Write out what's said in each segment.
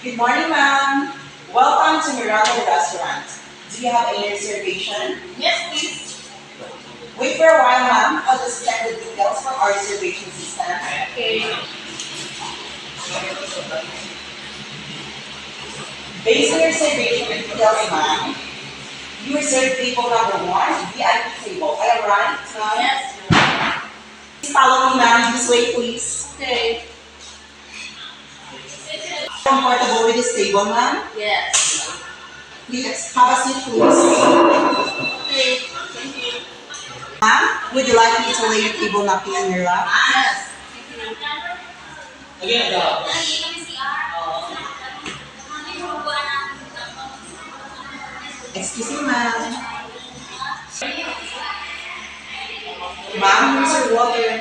Good morning, ma'am. Welcome to Miranda Restaurant. Do you have any reservation? Yes, please. Wait for a while, ma'am. I'll just check the details from our reservation system. Okay. Based on your reservation details, ma'am, you reserved table number 1, VIP table. I am right, ma'am? Yes. Please follow me, ma'am. This way, please. Okay. Comfortable with this table, ma'am? Yes. Please have a seat, please. Okay. Thank you. Ma'am, would you like me to lay the table napkin on your lap? Yes. Again, daw. Excuse me, ma'am. Ma'am, here's your water.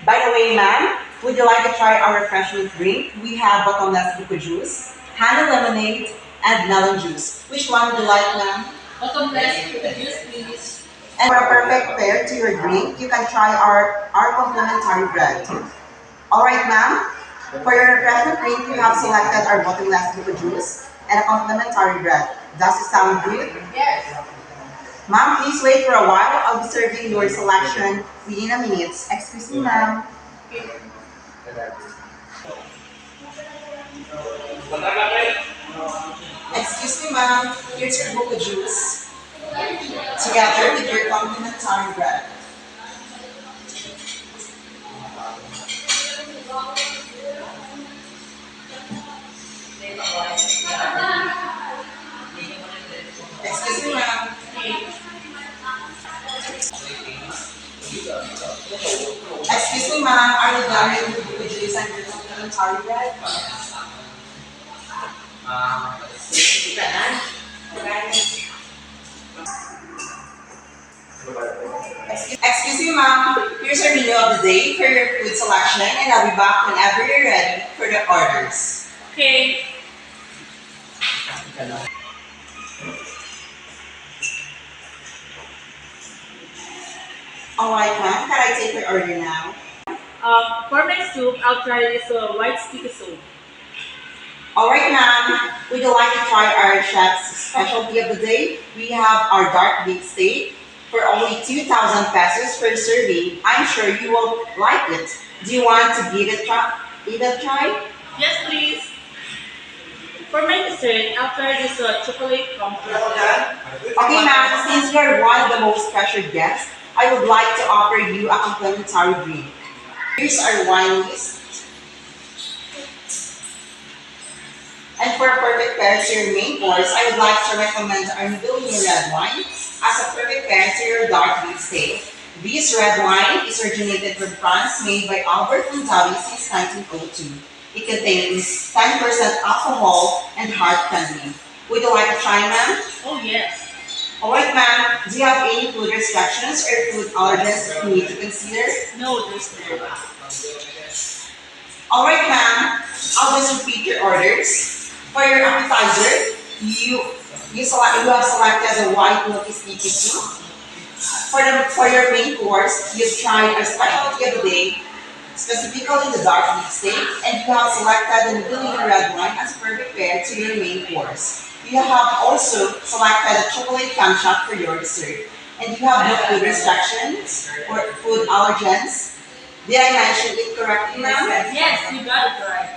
By the way, ma'am, would you like to try our refreshment drink? We have bottomless buko juice, honey lemonade, and melon juice. Which one would you like, ma'am? Bottomless juice, please. And for a perfect pair to your drink, you can try our complimentary bread. Alright, ma'am. For your refreshment drink, you have selected our bottomless buko juice and a complimentary bread. Does it sound good? Yes. Ma'am, please wait for a while. I'll be serving your selection within a minute. Excuse me, ma'am. Excuse me, ma'am. Here's your buko juice, together with your complimentary bread. Excuse me, ma'am. Excuse me, ma'am. Are you done with the buko juice and your complimentary bread? Excuse me, ma'am. Here's your menu of the day for your food selection, and I'll be back whenever you're ready for the orders. Okay. Alright, ma'am. Can I take your order now? For my soup, I'll try this white sticky soup. Alright, ma'am. Would you like to try our chef's specialty of the day? We have our dark beef steak for only 2,000 pesos per serving. I'm sure you will like it. Do you want to give it a try? Yes, please. For my dessert, I'll try this chocolate comfort. Okay, ma'am. Since you're one of the most pressured guests, I would like to offer you a complimentary drink. Here's our wine list. And for a perfect pair to your main course, I would like to recommend our Nobilino red wine as a perfect pair to your dark beef steak. This red wine is originated from France, made by Albert Mondavi since 1902. It contains 10% alcohol and heart-friendly. Would you like to try, ma'am? Oh, yes. Alright, ma'am. Do you have any food restrictions or food allergens that you need to consider? No, there's no. Alright, ma'am. I'll just repeat your orders. For your appetizer, you have selected the white milky sticky soup. For your main course, you've tried our specialty of the day, specifically the dark beef steak, and you have selected the Nobilino red wine as a perfect pair to your main course. You have also selected a chocolate camshaft for your dessert, and you have no food restrictions or food allergens. Did I mention it correctly, ma'am? Yes, you got it right.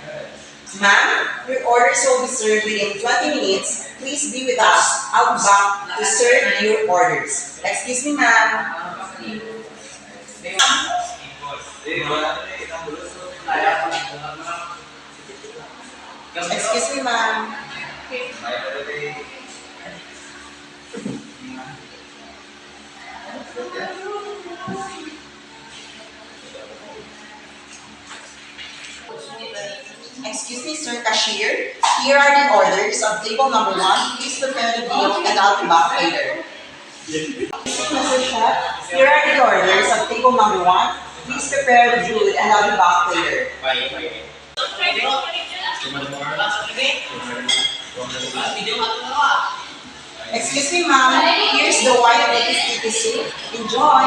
Ma'am, your orders will be served within 20 minutes. Please be with us. I'll be back to serve your orders. Excuse me, ma'am. Excuse me, ma'am. Excuse me, sir cashier. Here are the orders of table number 1. Please prepare the bill and I'll be back later. Mr. Chef, here are the orders of table number 1. Please prepare the food and I'll be back later. Excuse me, ma'am. Here's the white lettuce sticky soup. Enjoy.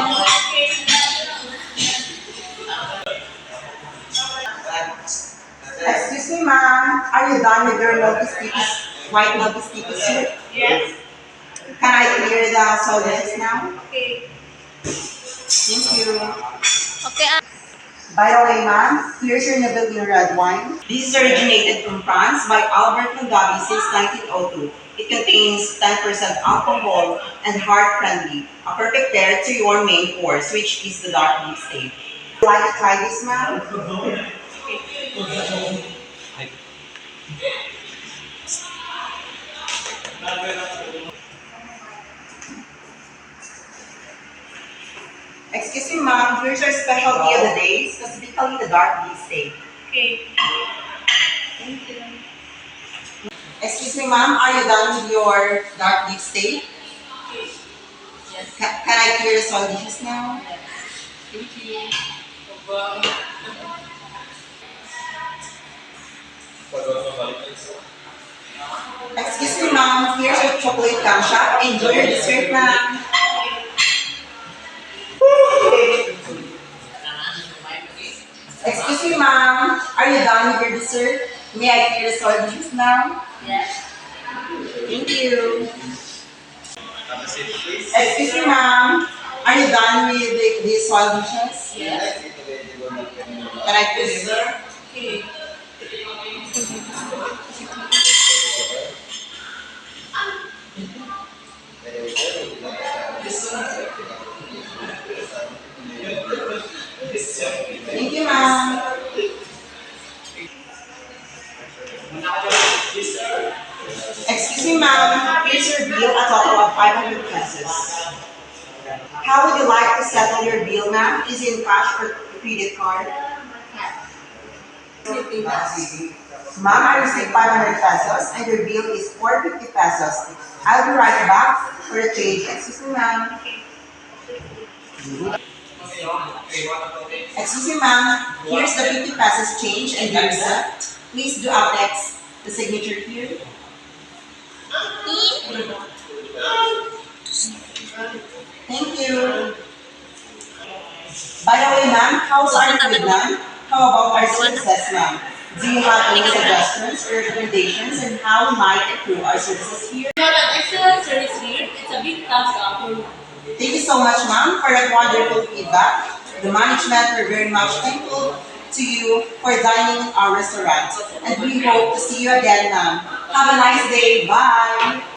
Excuse me, ma'am. Are you done with your white lotus sticky soup? Yes. Can I clear the solvents now? Okay. Thank you. Okay. By the way, ma'am, here's your Nebbiolo red wine. This is originated from France by Albert Mondavi since 1902. It contains 10% alcohol and heart-friendly, a perfect pair to your main course, which is the dark beef steak. Would you like to try this, ma'am? Excuse me, ma'am, here's your specialty of the day, specifically the dark beef steak. Okay. Thank you. Excuse me, ma'am, are you done with your dark beef steak? Yes. Can I clear the soil dishes now? Thank you. Excuse me, ma'am, here's your chocolate camshaw. Enjoy your dessert, ma'am. Excuse me, ma'am, are you done with your dessert? May I clear the soil dishes now? Yes. Thank you. Excuse me, ma'am, are you done with the soil dishes? Yes. Can I clear? Okay. Thank you, ma'am. Excuse me, ma'am. Here's your bill, a total of 500 pesos. How would you like to settle your bill, ma'am? Is it in cash or credit card? Ma'am, I received 500 pesos and your bill is 450 pesos. I'll be right back for the change. Excuse me, ma'am. Excuse me, ma'am. Here's the 50 pesos change and the receipt. Please do affix the signature here. Thank you. By the way, ma'am, how's our Vietnam? How about our services, ma'am? Do you have any suggestions or recommendations on how we might improve our services here? You have an excellent service here. It's a big thumbs up for you. Thank you so much, ma'am, for that wonderful feedback. The management are very much thankful to you for dining in our restaurant. And we hope to see you again, ma'am. Have a nice day. Bye.